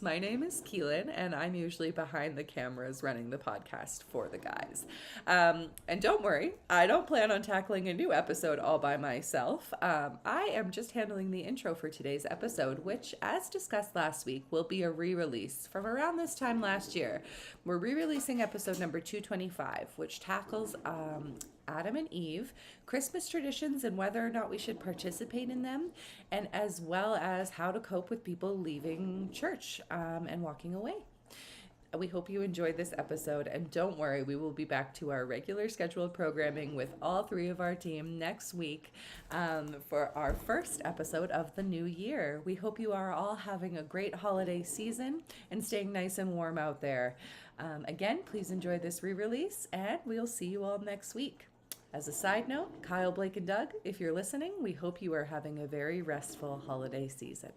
My name is Keelan, and I'm usually behind the cameras running the podcast for the guys. And don't worry, I don't plan on tackling a new episode all by myself. I am just handling the intro for today's episode, which, as discussed last week, will be a re-release from around this time last year. We're re-releasing episode number 225, which tackles Adam and Eve, Christmas traditions and whether or not we should participate in them, and as well as how to cope with people leaving church and walking away. We hope you enjoyed this episode, and don't worry, we will be back to our regular scheduled programming with all three of our team next week for our first episode of the new year. We hope you are all having a great holiday season and staying nice and warm out there. Again, please enjoy this re-release, and we'll see you all next week. As a side note, Kyle, Blake, and Doug, if you're listening, we hope you are having a very restful holiday season.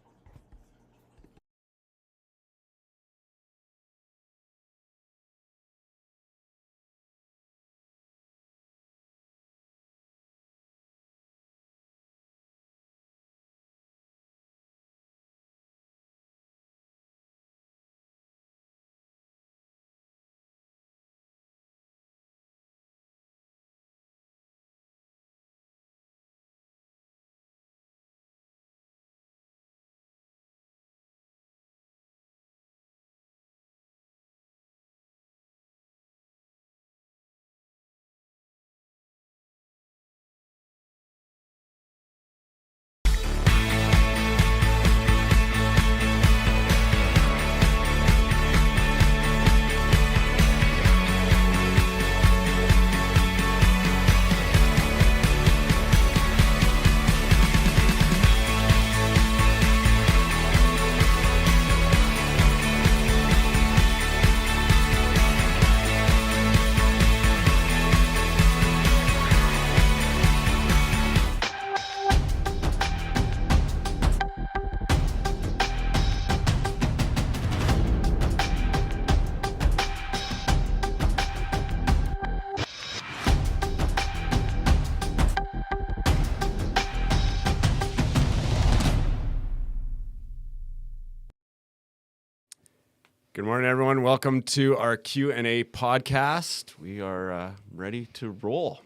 Good morning, everyone. Welcome to our Q&A podcast. We are ready to roll.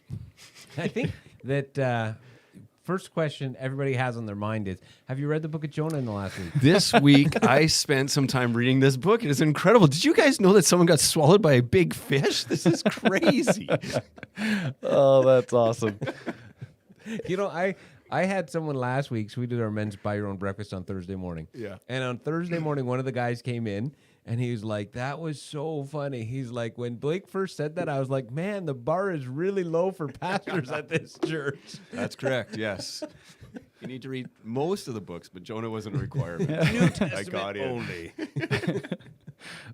I think that first question everybody has on their mind is, have you read the book of Jonah in the last week? This week, I spent some time reading this book. It is incredible. Did you guys know that someone got swallowed by a big fish? This is crazy. Oh, that's awesome. You know, I had someone last week, so we did our men's buy your own breakfast on Thursday morning. Yeah. And on Thursday morning, one of the guys came in, and he was like, that was so funny. He's like, when Blake first said that, I was like, man, the bar is really low for pastors at this church. That's correct, yes. You need to read most of the books, but Jonah wasn't a requirement. New Testament I got it. only.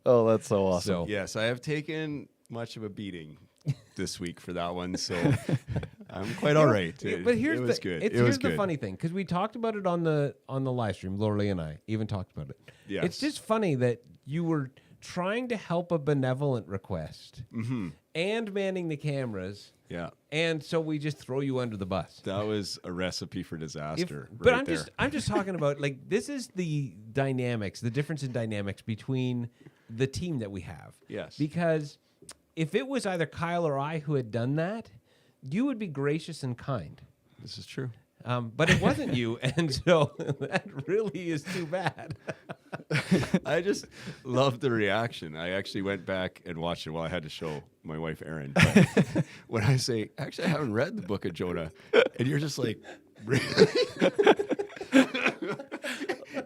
Oh, that's so awesome. So, Yes, I have taken much of a beating this week for that one, so I'm quite all right. But here's it was good. Here's the funny thing, because we talked about it on the live stream. Lorelei and I even talked about it. Yes. It's just funny that you were trying to help a benevolent request and manning the cameras. Yeah. And so we just throw you under the bus. That was a recipe for disaster. But right I'm just talking about, like, this is the dynamics, the difference in dynamics between the team that we have. Yes. Because if it was either Kyle or I who had done that, you would be gracious and kind. This is true. But it wasn't you, and so that really is too bad. I just love the reaction. I actually went back and watched it. Well, I had to show my wife, Erin. But when I say, actually, I haven't read the book of Jonah, and you're just like, really?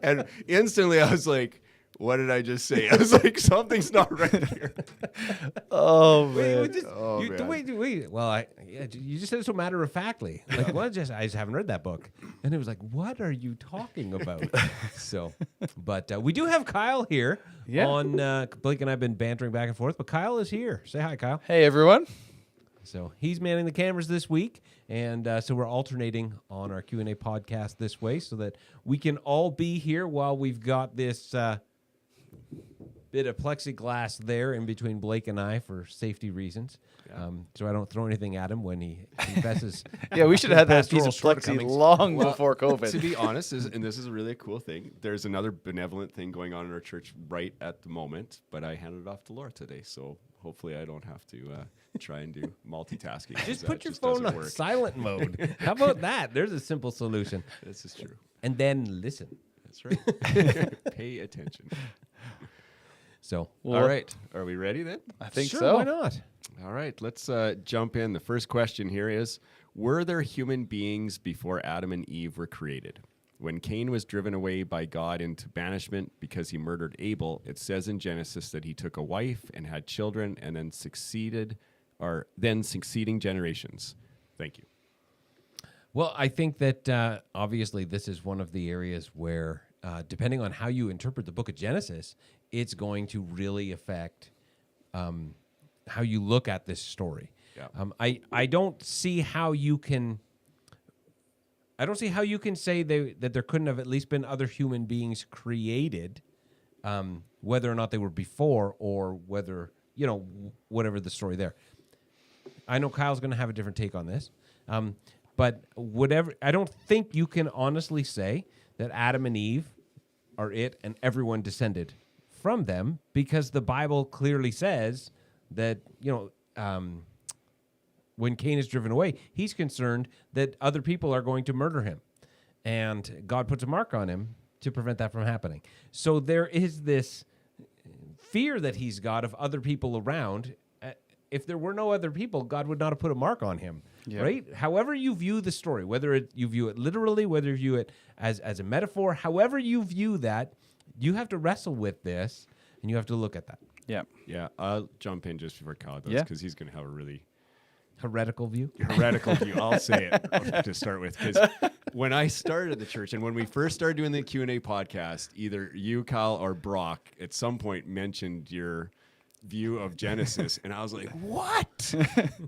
And instantly I was like, what did I just say? I was like, something's not right here. Oh, man. Wait. Well, you just said it so matter of factly. Like, well, I just haven't read that book, and it was like, what are you talking about? So, but we do have Kyle here. Yeah. On Blake and I've been bantering back and forth, but Kyle is here. Say hi, Kyle. Hey, everyone. So he's manning the cameras this week, and so we're alternating on our Q&A podcast this way so that we can all be here while we've got this bit of plexiglass there in between Blake and I for safety reasons, so I don't throw anything at him when he confesses. Yeah, we should have had that piece pastoral of plexi shortcomings. long before COVID. To be honest, and this is a really cool thing, there's another benevolent thing going on in our church right at the moment, but I handed it off to Laura today, so hopefully I don't have to try and do multitasking. 'cause Just that put your just phone doesn't on work. silent mode. How about that? There's a simple solution. This is true. And then listen. That's right. Pay attention. So, All right. Are we ready then? I think sure, so. why not? All right. Let's jump in. The first question here is, were there human beings before Adam and Eve were created? When Cain was driven away by God into banishment because he murdered Abel, it says in Genesis that he took a wife and had children and then succeeding generations. Thank you. Well, I think that obviously this is one of the areas where, depending on how you interpret the book of Genesis, it's going to really affect how you look at this story. Yeah. I don't see how you can. I don't see how you can say that there couldn't have at least been other human beings created, whether or not they were before or whether, whatever the story there. I know Kyle's going to have a different take on this. But whatever, I don't think you can honestly say that Adam and Eve are it and everyone descended from them, because the Bible clearly says that, when Cain is driven away, he's concerned that other people are going to murder him. And God puts a mark on him to prevent that from happening. So there is this fear that he's got of other people around. If there were no other people, God would not have put a mark on him, right? However you view the story, whether you view it literally, whether you view it as a metaphor, however you view that, you have to wrestle with this, and you have to look at that. Yeah. Yeah. I'll jump in just before Kyle does, Yeah. because he's going to have a really Heretical view? heretical view. I'll say it to start with, because when I started the church and when we first started doing the Q&A podcast, either you, Kyle, or Brock at some point mentioned your view of Genesis, and I was like, what?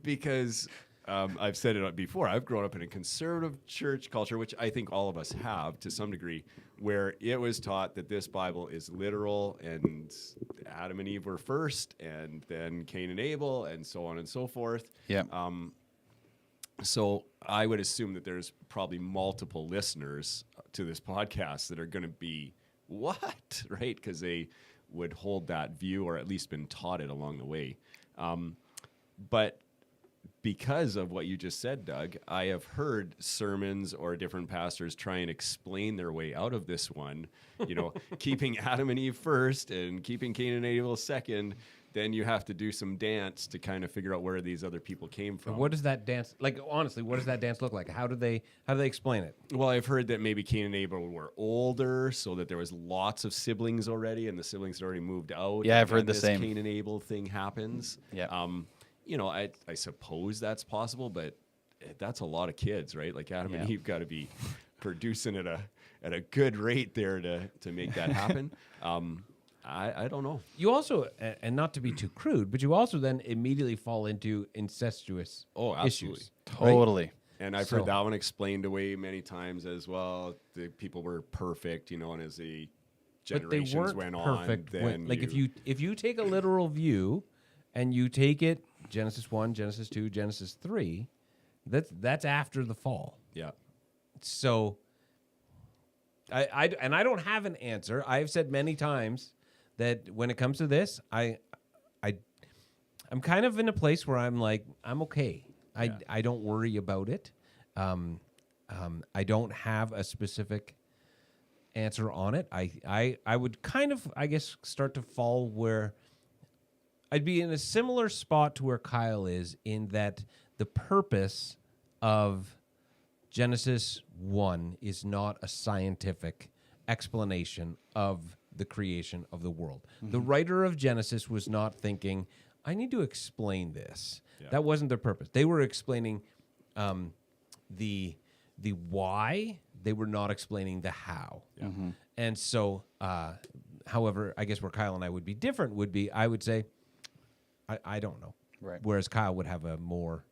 Because I've said it before, I've grown up in a conservative church culture, which I think all of us have to some degree, where it was taught that this Bible is literal and Adam and Eve were first and then Cain and Abel and so on and so forth. Yeah. So I would assume that there's probably multiple listeners to this podcast that are going to be, what? Right? Because they would hold that view or at least been taught it along the way. But because of what you just said, Doug, I have heard sermons or different pastors try and explain their way out of this one, keeping Adam and Eve first and keeping Cain and Abel second. Then you have to do some dance to kind of figure out where these other people came from. And what does that dance, honestly, what does that dance look like? How do they explain it? Well, I've heard that maybe Cain and Abel were older, so that there was lots of siblings already, and the siblings had already moved out. Yeah, I've and heard the this same. Cain and Abel thing happens. Yeah. I suppose that's possible, but that's a lot of kids, right? Like Adam and Yeah. Eve got to be producing at a good rate there to make that happen. I don't know. You also, and not to be too crude, but you also then immediately fall into incestuous Absolutely. issues. Totally. And I've So- heard that one explained away many times as well. The people were perfect, and as the But they generations weren't went perfect. on, then If you take a literal view and you take it Genesis 1, Genesis 2, Genesis 3, that's after the fall. yeah. So I don't have an answer. I've said many times that when it comes to this, I'm kind of in a place where I'm like, I'm okay. I don't worry about it. I don't have a specific answer on it. I would kind of, I guess, start to fall where I'd be in a similar spot to where Kyle is, in that the purpose of Genesis 1 is not a scientific explanation of the creation of the world. Mm-hmm. The writer of Genesis was not thinking, I need to explain this. Yeah. That wasn't their purpose. They were explaining the why. They were not explaining the how. Yeah. Mm-hmm. And so, however, I guess where Kyle and I would be different would be, I would say, I don't know. Right. Whereas Kyle would have a more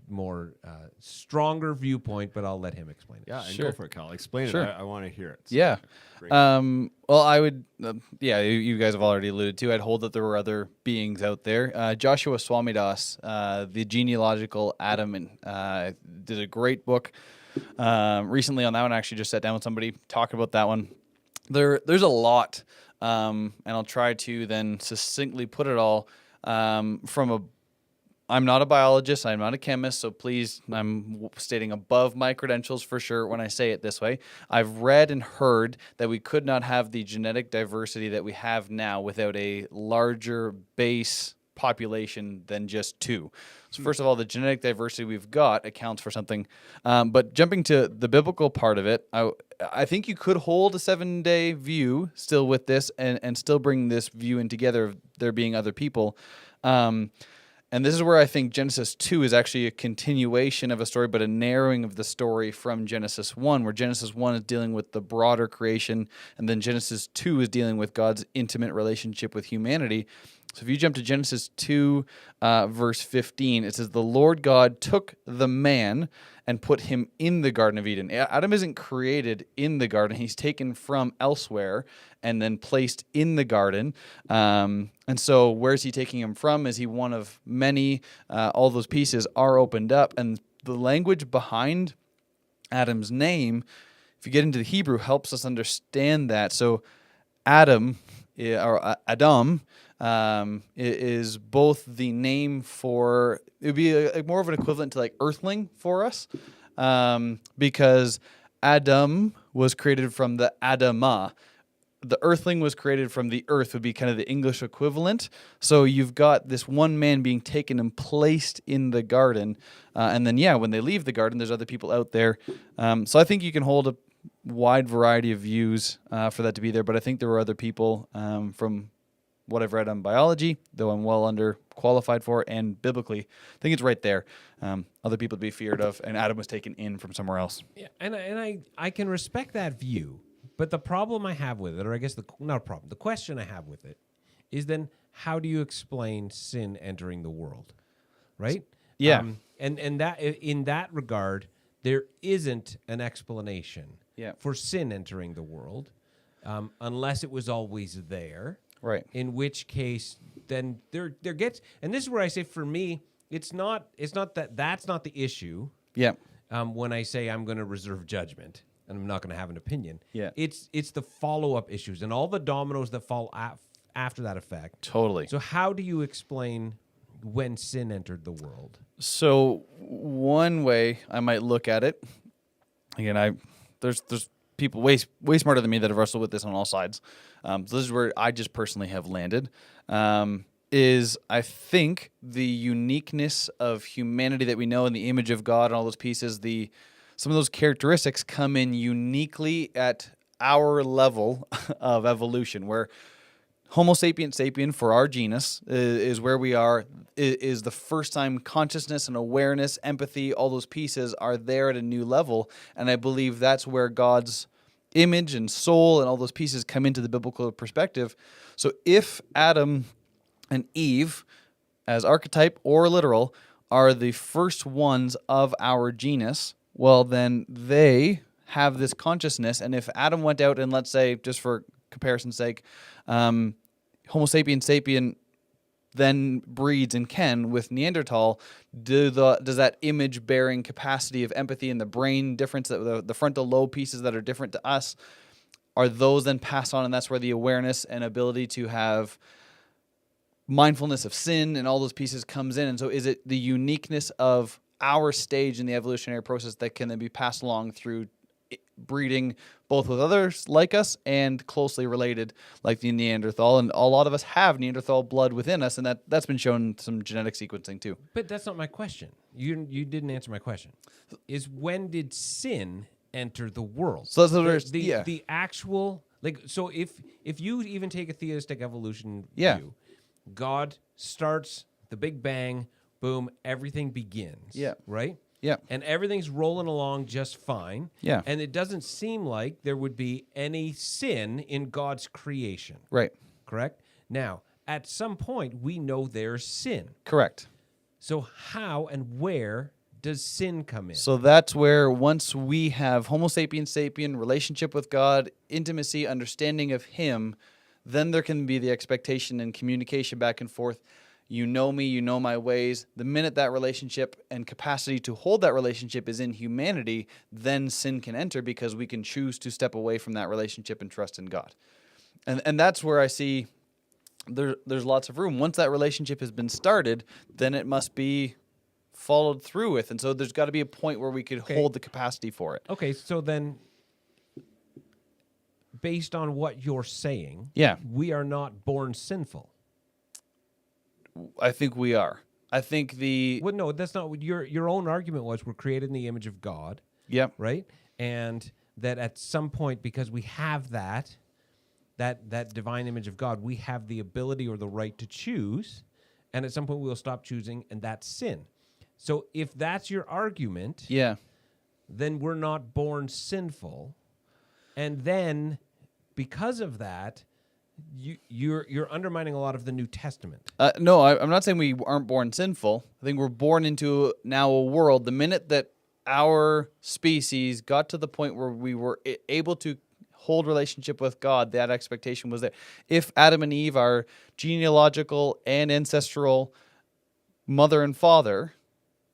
more stronger viewpoint, but I'll let him explain it. Yeah, and Sure. go for it, Kyle. Explain Sure. it. I want to hear it. So Yeah. great. Well, I would, you guys have already alluded to. I'd hold that there were other beings out there. Joshua Swamidas, the genealogical Adam, did a great book recently on that one. I actually just sat down with somebody talking about that one. There's a lot, and I'll try to then succinctly put it all I'm not a biologist. I'm not a chemist. So please, I'm stating above my credentials for sure when I say it this way. I've read and heard that we could not have the genetic diversity that we have now without a larger base population than just two. So first of all, the genetic diversity we've got accounts for something. But jumping to the biblical part of it, I think you could hold a 7-day view still with this and still bring this view in together of there being other people. And this is where I think Genesis 2 is actually a continuation of a story, but a narrowing of the story from Genesis 1, where Genesis 1 is dealing with the broader creation, and then Genesis 2 is dealing with God's intimate relationship with humanity. So if you jump to Genesis 2, verse 15, it says, "The Lord God took the man and put him in the Garden of Eden." Adam isn't created in the garden. He's taken from elsewhere and then placed in the garden. And so where's he taking him from? Is he one of many? All those pieces are opened up. And the language behind Adam's name, if you get into the Hebrew, helps us understand that. So Adam, or Adam, is both the name for, it would be more of an equivalent to like earthling for us, because Adam was created from the Adamah. The earthling was created from the earth would be kind of the English equivalent. So you've got this one man being taken and placed in the garden. And then, when they leave the garden, there's other people out there. So I think you can hold a wide variety of views for that to be there. But I think there were other people from what I've read on biology, though I'm well underqualified for, and biblically, I think it's right there. Other people to be feared of, and Adam was taken in from somewhere else. Yeah, and I can respect that view, but the problem I have with it, or I guess not a problem, the question I have with it, is then how do you explain sin entering the world, right? Yeah. And that in that regard, there isn't an explanation for sin entering the world, unless it was always there. Right. In which case, then there gets, and this is where I say for me, it's not that's not the issue. Yeah. When I say I'm going to reserve judgment and I'm not going to have an opinion. Yeah. It's the follow-up issues and all the dominoes that fall after that effect. Totally. So how do you explain when sin entered the world? So one way I might look at it, again, there's people way smarter than me that have wrestled with this on all sides. So this is where I just personally have landed. Is I think the uniqueness of humanity that we know in the image of God and all those pieces, some of those characteristics come in uniquely at our level of evolution, where Homo sapiens sapien for our genus is where we are, is the first time consciousness and awareness, empathy, all those pieces are there at a new level. And I believe that's where God's image and soul and all those pieces come into the biblical perspective. So if Adam and Eve, as archetype or literal, are the first ones of our genus, well, then they have this consciousness. And if Adam went out and, let's say, just for comparison's sake, Homo sapiens sapien then breeds and can with Neanderthal, does that image-bearing capacity of empathy and the brain difference, the frontal lobe pieces that are different to us, are those then passed on? And that's where the awareness and ability to have mindfulness of sin and all those pieces comes in. And so is it the uniqueness of our stage in the evolutionary process that can then be passed along through breeding both with others like us and closely related like the Neanderthal? And a lot of us have Neanderthal blood within us, and that's been shown in some genetic sequencing too. But that's not my question. You didn't answer my question. Is when did sin enter the world? So that's the actual, like, so if you even take a theistic evolution Yeah. view, God starts the Big Bang, boom, everything begins. Yeah. Right? Yeah. And everything's rolling along just fine. Yeah. And it doesn't seem like there would be any sin in God's creation. Right. Correct? Now, at some point, we know there's sin. Correct. So how and where does sin come in? So that's where once we have Homo sapiens sapien, relationship with God, intimacy, understanding of Him, then there can be the expectation and communication back and forth. You know me, you know my ways. The minute that relationship and capacity to hold that relationship is in humanity, then sin can enter because we can choose to step away from that relationship and trust in God. And that's where I see there's lots of room. Once that relationship has been started, then it must be followed through with. And so there's got to be a point where we could hold the capacity for it. Okay, so then, based on what you're saying, we are not born sinful. I think we are. I think Well, no, that's not what your own argument was. We're created in the image of God. Yep. Right? And that at some point, because we have that divine image of God, we have the ability or the right to choose, and at some point we will stop choosing, and that's sin. So if that's your argument, then we're not born sinful, and then because of that, you're undermining a lot of the New Testament. No, I'm not saying we aren't born sinful. I think we're born into now a world. The minute that our species got to the point where we were able to hold relationship with God, that expectation was that if Adam and Eve, our genealogical and ancestral mother and father,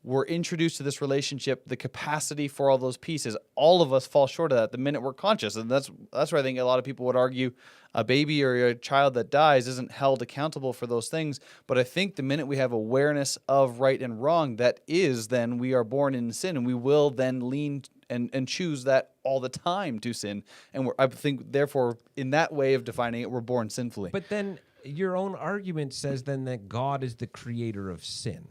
were introduced to this relationship, the capacity for all those pieces, all of us fall short of that the minute we're conscious. And that's where I think a lot of people would argue a baby or a child that dies isn't held accountable for those things. But I think the minute we have awareness of right and wrong, that is then we are born in sin, and we will then lean and choose that all the time to sin. And I think, therefore, in that way of defining it, we're born sinfully. But then your own argument says then that God is the creator of sin.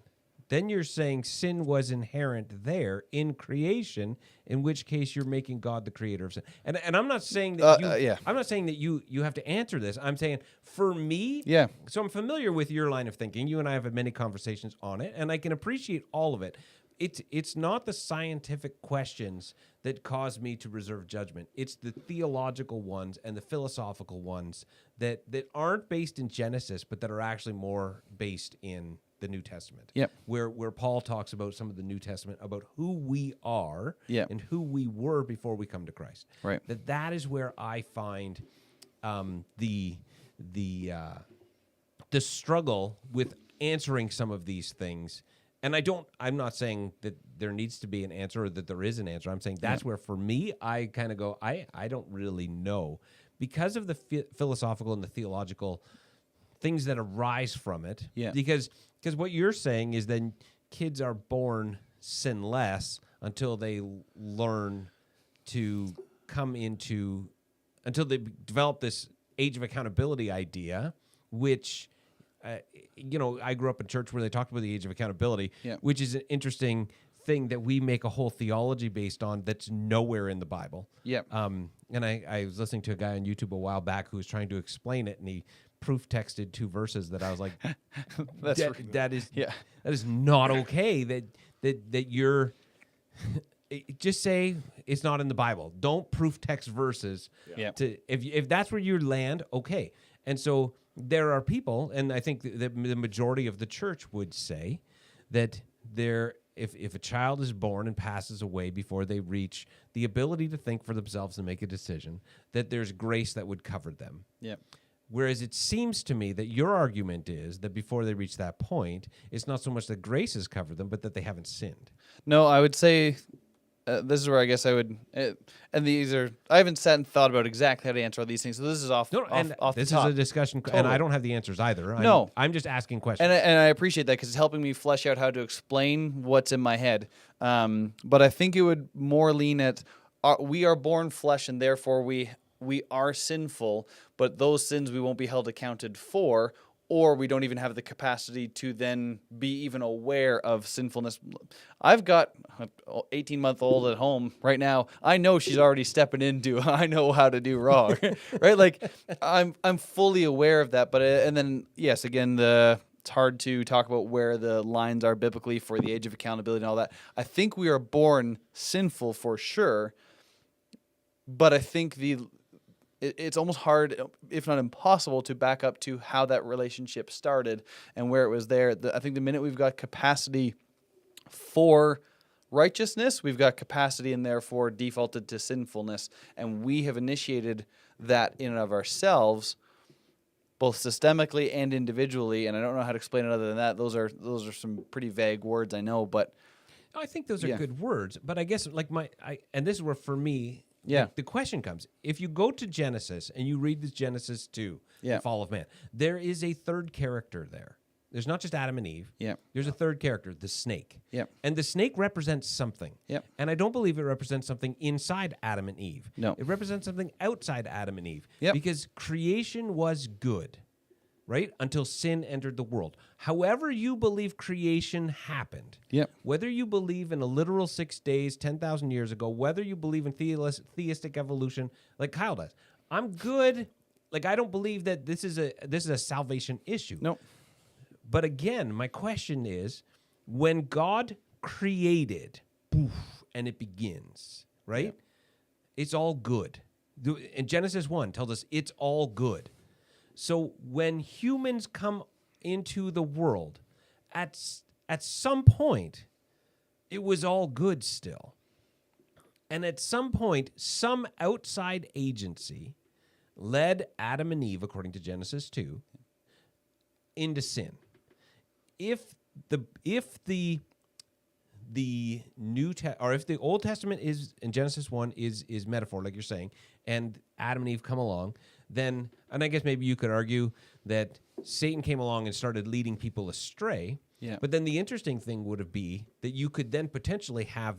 Then you're saying sin was inherent there in creation, in which case you're making God the creator of sin. And I'm not saying that I'm not saying that you have to answer this. I'm saying for me, so I'm familiar with your line of thinking. You and I have had many conversations on it, and I can appreciate all of it. It's not the scientific questions that cause me to reserve judgment. It's the theological ones and the philosophical ones that aren't based in Genesis, but that are actually more based in the New Testament. Where Paul talks about some of the New Testament about who we are and who we were before we come to Christ. Right. That is where I find the struggle with answering some of these things. And I'm not saying that there needs to be an answer or that there is an answer. I'm saying that's where, for me, I kind of go, I don't really know. Because of the philosophical and the theological things that arise from it. Because what you're saying is then kids are born sinless until they learn to until they develop this age of accountability idea, which... I grew up in church where they talked about the age of accountability, which is an interesting thing that we make a whole theology based on that's nowhere in the Bible. And I was listening to a guy on YouTube a while back who was trying to explain it, and he proof texted 2 verses that I was like, that is not okay. That you're just say it's not in the Bible. Don't proof text verses. If that's where you land, okay. And so there are people, and I think the majority of the church would say that if a child is born and passes away before they reach the ability to think for themselves and make a decision, that there's grace that would cover them. Whereas it seems to me that your argument is that before they reach that point, it's not so much that grace has covered them, but that they haven't sinned. No, I would say... this is where I guess I would, and these are, I haven't sat and thought about exactly how to answer all these things. So this is off the top. This is a discussion, and I don't have the answers either. I'm just asking questions. And I appreciate that because it's helping me flesh out how to explain what's in my head. But I think it would more lean at, we are born flesh and therefore we are sinful, but those sins we won't be held accounted for, or we don't even have the capacity to then be even aware of sinfulness. I've got an 18-month-old at home right now. I know she's already stepping into, I know how to do wrong, right? Like I'm fully aware of that. But and then yes, again, it's hard to talk about where the lines are biblically for the age of accountability and all that. I think we are born sinful for sure, but I think it's almost hard, if not impossible, to back up to how that relationship started and where it was there. I think the minute we've got capacity for righteousness, we've got capacity and therefore defaulted to sinfulness. And we have initiated that in and of ourselves, both systemically and individually. And I don't know how to explain it other than that. Those are some pretty vague words, I know, but I think those are good words, but I guess like and this is where for me, the question comes. If you go to Genesis and you read this Genesis 2, the fall of man, there is a third character there. There's not just Adam and Eve. Yeah. There's a third character, the snake. Yeah. And the snake represents something. Yeah. And I don't believe it represents something inside Adam and Eve. No. It represents something outside Adam and Eve. Yep. Because creation was good, right? Until sin entered the world. However you believe creation happened, Yep. whether you believe in a literal 6 days, 10,000 years ago, whether you believe in theistic evolution, like Kyle does, I'm good. Like, I don't believe that this is a salvation issue. Nope. But again, my question is, when God created, poof, and it begins, right? Yep. It's all good. And Genesis 1 tells us it's all good. So when humans come into the world, at some point, it was all good still. And at some point, some outside agency led Adam and Eve, according to Genesis 2, into sin. If the Old Testament is in Genesis 1 is metaphor, like you're saying, and Adam and Eve come along, then, and I guess maybe you could argue that Satan came along and started leading people astray. Yeah. But then the interesting thing would be that you could then potentially have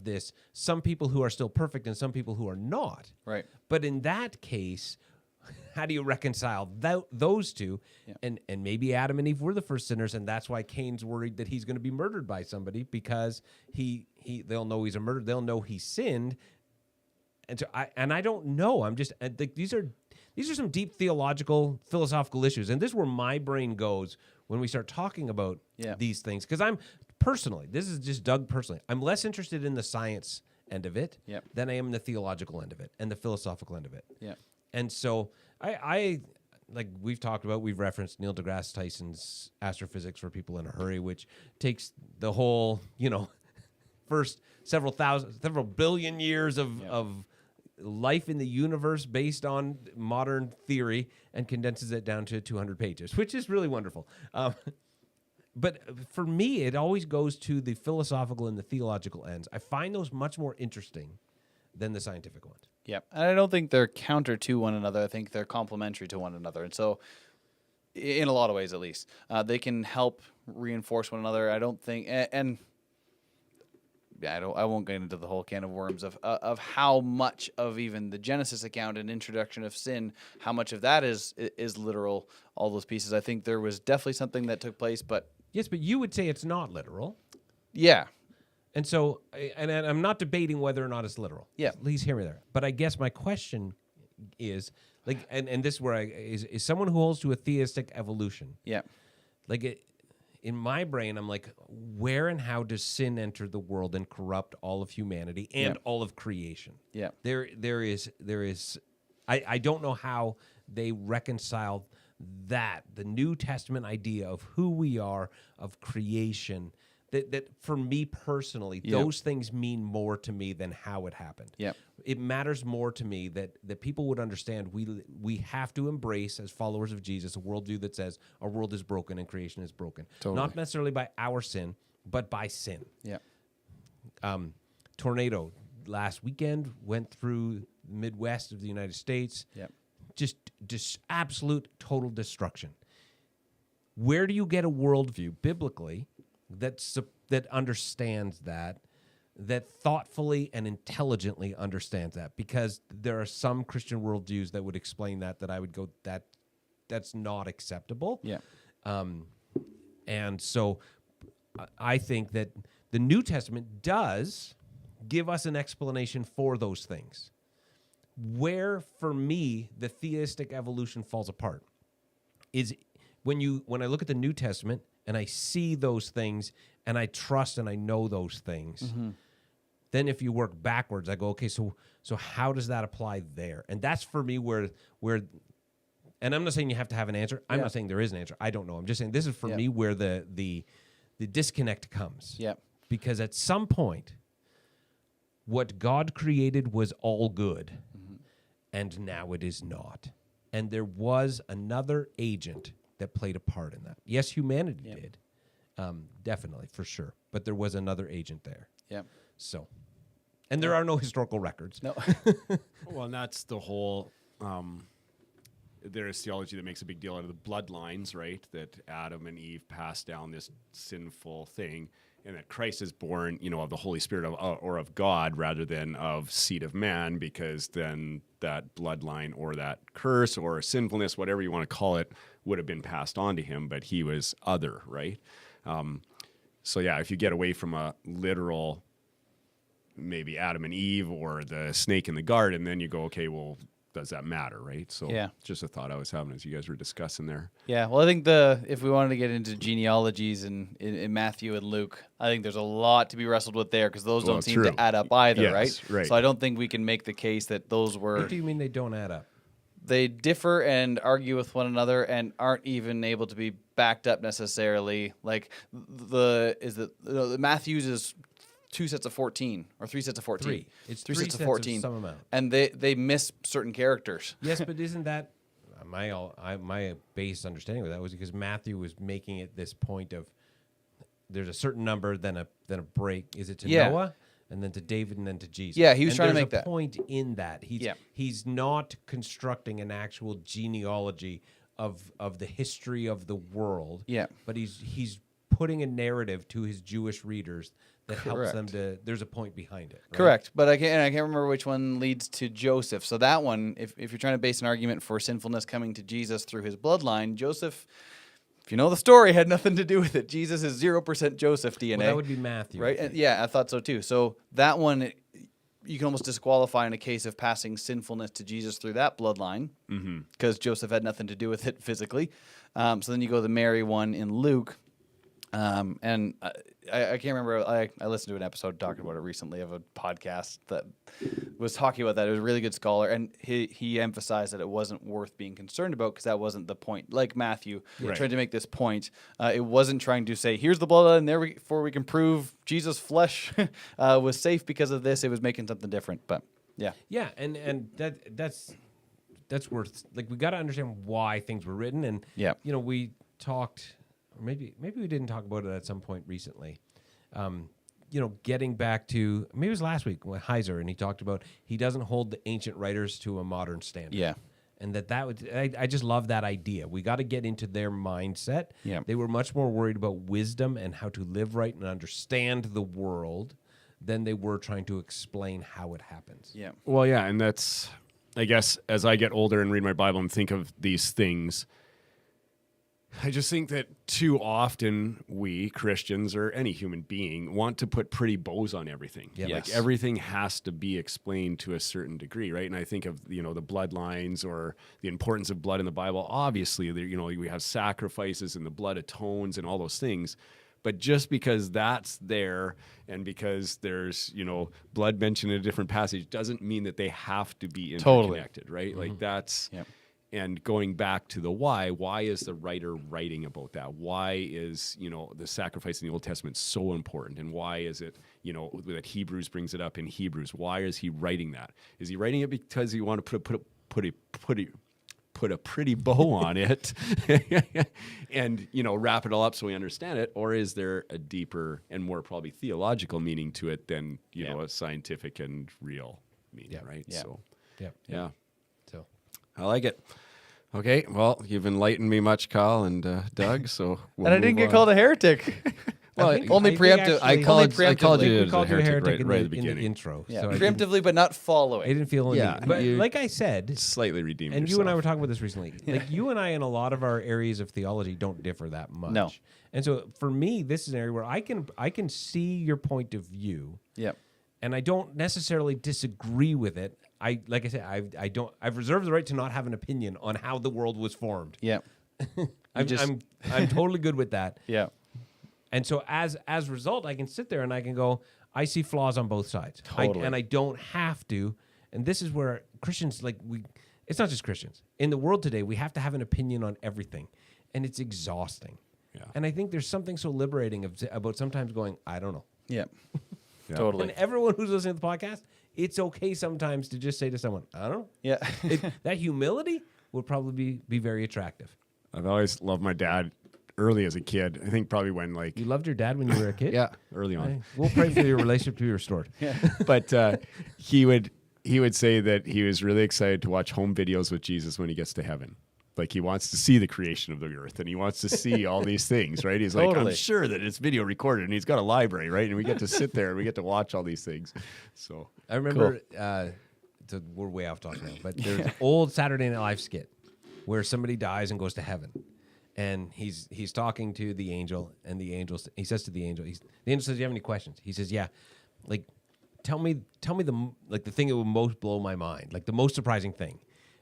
some people who are still perfect and some people who are not. Right. But in that case, how do you reconcile those two? Yeah. And maybe Adam and Eve were the first sinners, and that's why Cain's worried that he's going to be murdered by somebody, because they'll know he's a murderer. They'll know he sinned. And so I don't know. I'm just these are some deep theological, philosophical issues, and this is where my brain goes when we start talking about these things. Because this is just Doug personally, I'm less interested in the science end of it than I am in the theological end of it and the philosophical end of it. Yeah. And so I like we've talked about, we've referenced Neil deGrasse Tyson's Astrophysics for People in a Hurry, which takes the whole, first several billion years of life in the universe based on modern theory and condenses it down to 200 pages, which is really wonderful. But for me, it always goes to the philosophical and the theological ends. I find those much more interesting than the scientific ones. Yeah, and I don't think they're counter to one another. I think they're complementary to one another. And so, in a lot of ways at least, they can help reinforce one another. I don't think, I won't get into the whole can of worms of how much of even the Genesis account and introduction of sin, how much of that is literal, all those pieces. I think there was definitely something that took place, but... Yes, but you would say it's not literal. Yeah. And so, and I'm not debating whether or not it's literal. Yeah. Please hear me there. But I guess my question is, like, and this is where is someone who holds to a theistic evolution. Yeah. Like, in my brain, I'm like, where and how does sin enter the world and corrupt all of humanity and all of creation? Yeah. There is. I don't know how they reconcile that, the New Testament idea of who we are, of creation. That for me personally, those things mean more to me than how it happened. Yep. It matters more to me that people would understand we have to embrace, as followers of Jesus, a worldview that says our world is broken and creation is broken. Totally. Not necessarily by our sin, but by sin. Yeah. Tornado last weekend went through the Midwest of the United States. Yep. Just absolute total destruction. Where do you get a worldview biblically that understands that thoughtfully and intelligently understands that? Because there are some Christian worldviews that would explain that I would go, that's not acceptable. Yeah. And so I think that the New Testament does give us an explanation for those things. Where, for me, the theistic evolution falls apart is when I look at the New Testament and I see those things and I trust and I know those things, then if you work backwards, I go, okay, so how does that apply there? And that's for me where and I'm not saying you have to have an answer. I'm not saying there is an answer. I don't know. I'm just saying this is for me where the disconnect comes. Yeah. Because at some point, what God created was all good, and now it is not. And there was another agent that played a part in that. Yes, humanity did. Definitely, for sure. But there was another agent there. Yeah. So, and there are no historical records. No. Well, and that's the whole. There is theology that makes a big deal out of the bloodlines, right? That Adam and Eve passed down this sinful thing, and that Christ is born, of the Holy Spirit or of God rather than of seed of man, because then that bloodline or that curse or sinfulness, whatever you want to call it, would have been passed on to him, but he was other, right? So yeah, if you get away from a literal, maybe Adam and Eve or the snake in the garden, then you go, okay, well, does that matter, right? So Yeah. just a thought I was having as you guys were discussing there. Yeah, well, I think if we wanted to get into genealogies in Matthew and Luke, I think there's a lot to be wrestled with there because those don't seem true. to add up either, Yes, right. So I don't think we can make the case that those were. What do you mean they don't add up? They differ and argue with one another and aren't even able to be backed up necessarily. Like Matthew's is 2 sets of 14 or 3 sets of 14. Three. It's three three sets of sets of 14. some amount. And they miss certain characters. Yes, but isn't that my base understanding of that was because Matthew was making it this point of there's a certain number, then a break. Is it to Noah, and then to David, and then to Jesus? Yeah, he was and trying to there's make a that point in that. He's not constructing an actual genealogy of the history of the world. Yeah, but he's putting a narrative to his Jewish readers that helps them to. There's a point behind it. Right? Correct, but I can't remember which one leads to Joseph. So that one, if you're trying to base an argument for sinfulness coming to Jesus through his bloodline, Joseph, if you know the story, had nothing to do with it. Jesus is 0% Joseph DNA. Well, that would be Matthew, right? And yeah, I thought so too. So that one, you can almost disqualify in a case of passing sinfulness to Jesus through that bloodline, because Joseph had nothing to do with it physically. So then you go the Mary one in Luke. And I can't remember. I listened to an episode talking about it recently of a podcast that was talking about that. It was a really good scholar, and he emphasized that it wasn't worth being concerned about because that wasn't the point. Like Matthew tried to make this point. It wasn't trying to say, here's the bloodline, therefore we can prove Jesus' flesh was safe because of this. It was making something different. But yeah. Yeah, and that's worth, like, we got to understand why things were written. And, we talked... Or maybe we didn't talk about it at some point recently. Getting back to, maybe it was last week with Heiser, and he talked about he doesn't hold the ancient writers to a modern standard. Yeah. And that would, I just love that idea. We got to get into their mindset. Yeah. They were much more worried about wisdom and how to live right and understand the world than they were trying to explain how it happens. Yeah. Well, yeah, and that's, I guess, as I get older and read my Bible and think of these things, I just think that too often we Christians or any human being want to put pretty bows on everything. Yep. Like Yes. everything has to be explained to a certain degree, right? And I think of, the bloodlines or the importance of blood in the Bible. Obviously, we have sacrifices and the blood atones and all those things. But just because that's there and because there's, blood mentioned in a different passage doesn't mean that they have to be interconnected, right? Mm-hmm. Like that's... Yep. And going back to the why is the writer writing about that? Why is, the sacrifice in the Old Testament so important? And why is it, that Hebrews brings it up in Hebrews? Why is he writing that? Is he writing it because he want to put a pretty bow on it and, wrap it all up so we understand it? Or is there a deeper and more probably theological meaning to it than, a scientific and real meaning, right? Yeah. So, Yeah. So I like it. Okay, well, you've enlightened me much, Kyle and Doug. So, and I didn't get called a heretic. Well, only preemptive. I called you we called you a heretic right at the in the beginning. intro. Yeah, So preemptively, but not I following. didn't feel any. Yeah, But you- like I said, Slightly redeemed and yourself. you and I were talking about this recently. Like you and I in a lot of our areas of theology don't differ that much. No. And so for me, this is an area where I can see your point of view. Yep. And I don't necessarily disagree with it. Like I said, I've reserved the right to not have an opinion on how the world was formed. Yep. I'm totally good with that. Yeah. And so as a result, I can sit there and I can go, I see flaws on both sides. Totally. And I don't have to. And this is where Christians, it's not just Christians. In the world today, we have to have an opinion on everything. And it's exhausting. Yeah. And I think there's something so liberating about sometimes going, I don't know. Yep. Totally. And everyone who's listening to the podcast, it's okay sometimes to just say to someone, I don't know. Yeah. That humility would probably be very attractive. I've always loved my dad early as a kid. I think probably when like You loved your dad when you were a kid? early on. Hey, we'll pray for your relationship to be restored. But he would say that he was really excited to watch home videos with Jesus when he gets to heaven. Like he wants to see the creation of the earth and he wants to see all these things, right? He's like, Totally. I'm sure that it's video recorded and he's got a library, right? And we get to sit there and we get to watch all these things. So I remember, we're way off topic now, but there's an old Saturday Night Live skit where somebody dies and goes to heaven. And he's talking to the angel, and the angel he says to the angel says, "Do you have any questions?" He says, "Yeah, like tell me the thing that would most blow my mind, like the most surprising thing."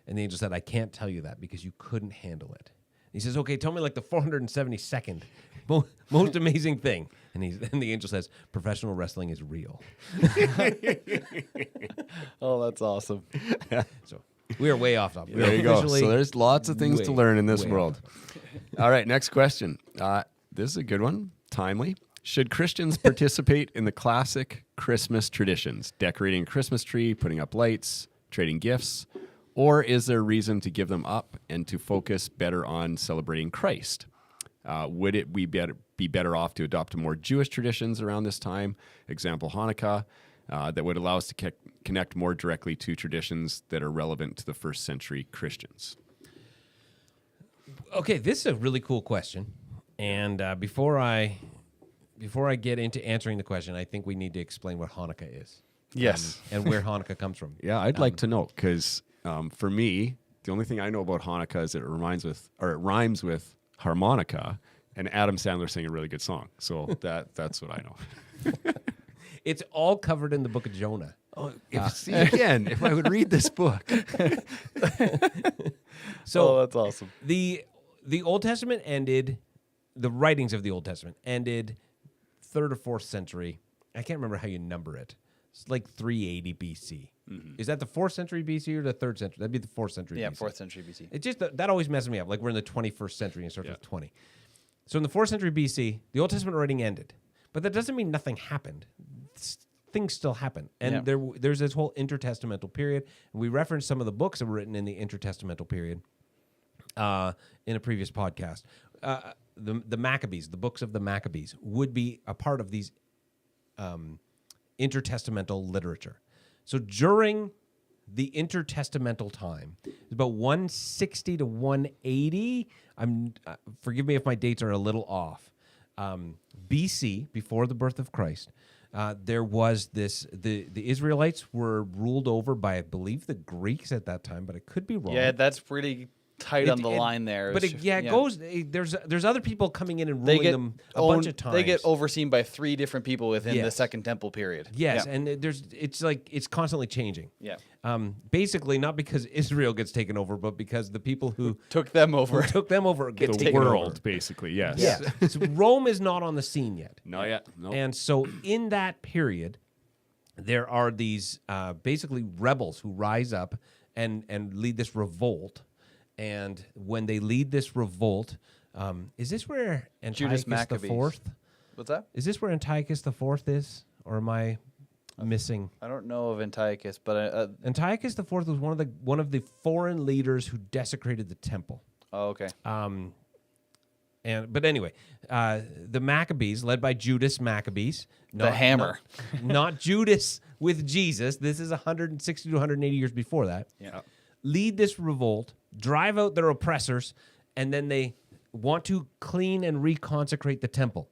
And the angel said, "I can't tell you that because you couldn't handle it." He says, "Okay, tell me like the 472nd most amazing thing." And the angel says, "Professional wrestling is real." Oh, that's awesome. So we are way off topic. there you go. Officially So there's lots of things to way, learn in this way world. All right, next question. This is a good one. Timely. Should Christians participate in the classic Christmas traditions, decorating a Christmas tree, putting up lights, trading gifts, or is there reason to give them up and to focus better on celebrating Christ? Would it be better off to adopt more Jewish traditions around this time, example Hanukkah, that would allow us to connect more directly to traditions that are relevant to the first century Christians? Okay, this is a really cool question. And before I get into answering the question, I think we need to explain what Hanukkah is. Yes. And where Hanukkah comes from. Yeah, I'd like to know because for me, the only thing I know about Hanukkah is that it rhymes with harmonica, and Adam Sandler sang a really good song. So that's what I know. It's all covered in the book of Jonah. See, again, if I would read this book. So that's awesome. the Old Testament ended, the writings of the Old Testament ended 3rd or 4th century. I can't remember how you number it. It's like 380 BC. Mm-hmm. Is that the 4th century BC or the 3rd century? That'd be the 4th century Yeah, BC. 4th century BC. It just that always messes me up. Like we're in the 21st century and starts with 20. So in the 4th century BC, the Old Testament writing ended. But that doesn't mean nothing happened. Things still happen. And there's this whole intertestamental period. And we referenced some of the books that were written in the intertestamental period in a previous podcast. The Maccabees, the books of the Maccabees, would be a part of these intertestamental literature. So during the intertestamental time, it's about 160 to 180. Forgive me if my dates are a little off. BC, before the birth of Christ, there was this. The Israelites were ruled over by, I believe, the Greeks at that time, but I could be wrong. Yeah, that's pretty tight on the line there. But it goes. There's other people coming in and ruling them a bunch of times. They get overseen by 3 different people within the Yes. Second Temple period. Yes, Yeah. and it's constantly changing. Yeah. Basically, not because Israel gets taken over, but because the people who Took them over. took them over get The taken world, over. basically, yes. Yeah. So Rome is not on the scene yet. Not yet. No. And so in that period, there are these basically rebels who rise up and lead this revolt. And when they lead this revolt, is this where Antiochus Maccabees. the Fourth? What's that? Is this where Antiochus the Fourth is, or am I missing? I don't know of Antiochus, but Antiochus the Fourth was one of the foreign leaders who desecrated the temple. oh, okay. But anyway, the Maccabees, led by Judas Maccabees, The hammer. not Judas with Jesus. This is 160 to 180 years before that. Yeah. Lead this revolt, drive out their oppressors, and then they want to clean and reconsecrate the temple.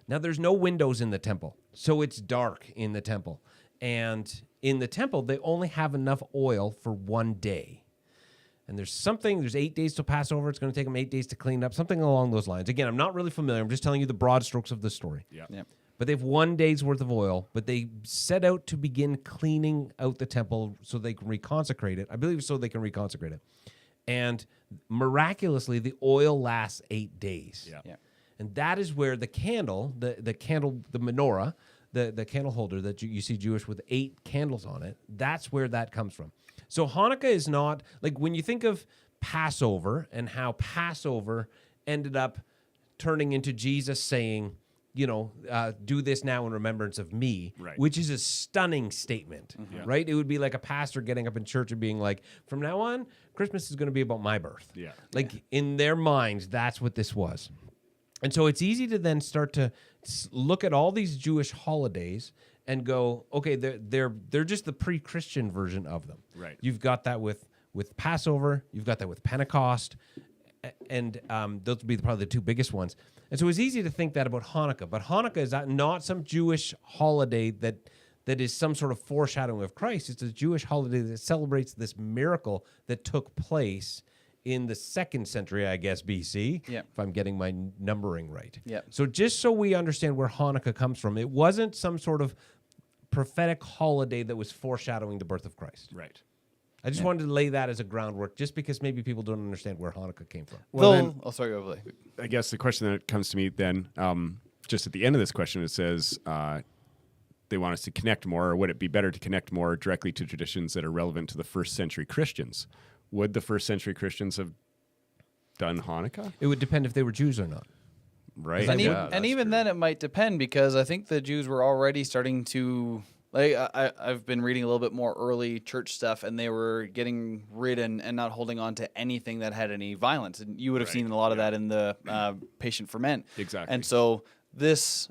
Now, there's no windows in the temple, so it's dark in the temple. And in the temple, they only have enough oil for 1 day. And there's 8 days to Passover. It's going to take them 8 days to clean up, something along those lines. Again, I'm not really familiar. I'm just telling you the broad strokes of the story. Yeah. Yeah. But they have 1 day's worth of oil, but they set out to begin cleaning out the temple so they can reconsecrate it. I believe so they can reconsecrate it. And miraculously, the oil lasts 8 days. Yeah. Yeah. And that is where the candle, the menorah, the candle holder that you see Jewish with 8 candles on it, that's where that comes from. So Hanukkah is not, like when you think of Passover and how Passover ended up turning into Jesus saying, do this now in remembrance of me, Right. which is a stunning statement, right? It would be like a pastor getting up in church and being like, from now on, Christmas is going to be about my birth. Yeah. Like in their minds, that's what this was. And so it's easy to then start to look at all these Jewish holidays and go, okay, they're just the pre-Christian version of them. Right. You've got that with Passover, you've got that with Pentecost, and those would be probably the two biggest ones. And so it's easy to think that about Hanukkah, but Hanukkah is not some Jewish holiday that is some sort of foreshadowing of Christ. It's a Jewish holiday that celebrates this miracle that took place in the 2nd century, I guess, BC, Yep. if I'm getting my numbering right. Yep. So just so we understand where Hanukkah comes from, it wasn't some sort of prophetic holiday that was foreshadowing the birth of Christ. Right. I just wanted to lay that as a groundwork, just because maybe people don't understand where Hanukkah came from. Well, Though- then- sorry, go ahead. I guess the question that comes to me then, just at the end of this question, it says they want us to connect more, or would it be better to connect more directly to traditions that are relevant to the first century Christians? Would the first century Christians have done Hanukkah? It would depend if they were Jews or not. Right. And, Yeah, and even then, it might depend, because I think the Jews were already starting to, like, I've been reading a little bit more early church stuff, and they were getting rid and not holding on to anything that had any violence. And you would have Right, seen a lot of that in the patient ferment. Exactly. And so this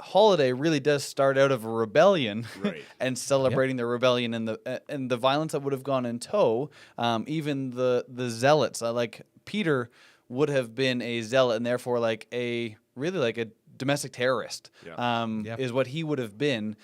holiday really does start out of a rebellion, Right. and celebrating the rebellion and the violence that would have gone in tow. Even the zealots, like Peter would have been a zealot, and therefore like a domestic terrorist. Yeah. Is what he would have been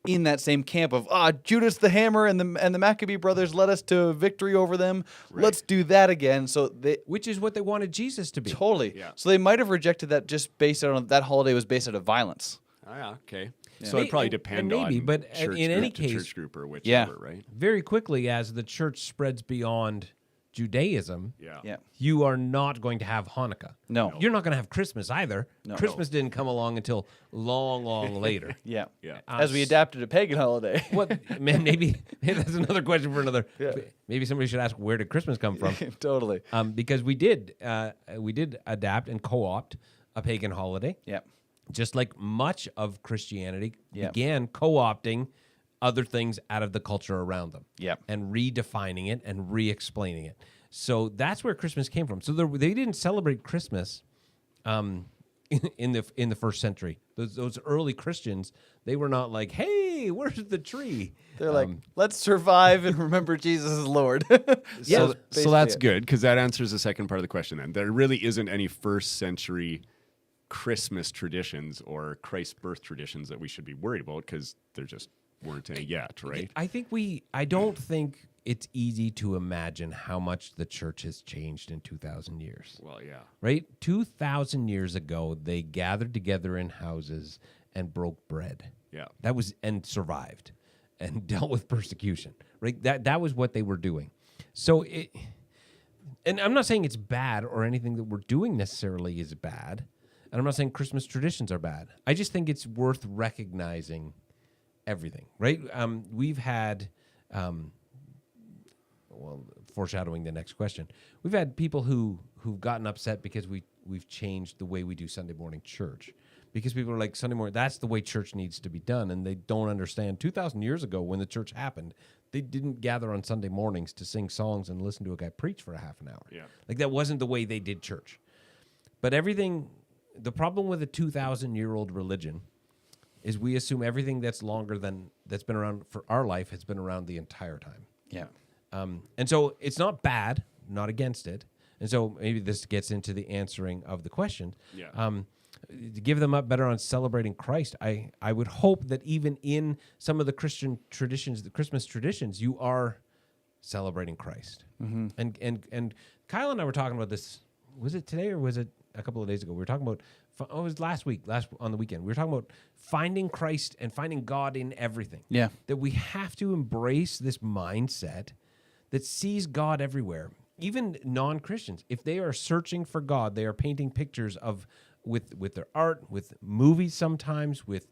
in that same camp of Judas the Hammer and the Maccabee brothers led us to victory over them. Right. Let's do that again. So they Which is what they wanted Jesus to be. totally. Yeah. So they might have rejected that just based on that holiday was based out of violence. Oh, yeah, okay. So it probably depend maybe, on but church in any group to case- church group or whichever, right? Very quickly, as the church spreads beyond Judaism, Yeah. you are not going to have Hanukkah. No. You're not going to have Christmas either. No. Christmas didn't come along until long, long later. Yeah. Yeah. As we adapted a pagan holiday. What, man, maybe that's another question for another. Maybe somebody should ask, where did Christmas come from? Totally. Because we did adapt and co-opt a pagan holiday. Yeah. Just like much of Christianity Yeah. began co-opting other things out of the culture around them. Yeah. And redefining it and re-explaining it. So that's where Christmas came from. So they didn't celebrate Christmas in the first century. Those early Christians, they were not like, hey, where's the tree? They're like, let's survive and remember Jesus is Lord. So basically that's it. good, because that answers the second part of the question then. There really isn't any first century Christmas traditions or Christ's birth traditions that we should be worried about, because there just weren't any yet, right? I don't think it's easy to imagine how much the church has changed in 2,000 years. Well, yeah. Right? 2,000 years ago, they gathered together in houses and broke bread. Yeah. That was, and survived and dealt with persecution, right? That was what they were doing. So and I'm not saying it's bad or anything that we're doing necessarily is bad. And I'm not saying Christmas traditions are bad. I just think it's worth recognizing everything, right? We've had, foreshadowing the next question, we've had people who've gotten upset because we've changed the way we do Sunday morning church. Because people are like, Sunday morning, that's the way church needs to be done. And they don't understand. 2,000 years ago, when the church happened, they didn't gather on Sunday mornings to sing songs and listen to a guy preach for a half an hour. Yeah. Like, that wasn't the way they did church. But the problem with a 2,000-year-old religion is we assume everything that's been around for our life has been around the entire time. Yeah. And so it's not bad, not against it. And so maybe this gets into the answering of the question. Yeah. To give them up better on celebrating Christ, I would hope that even in some of the Christian traditions, the Christmas traditions, you are celebrating Christ. Mm-hmm. And Kyle and I were talking about this. Was it today or was it a couple of days ago? We were talking about, it was last on the weekend. We were talking about finding Christ and finding God in everything. Yeah. That we have to embrace this mindset that sees God everywhere. Even non-Christians, if they are searching for God, they are painting pictures with their art, with movies sometimes, with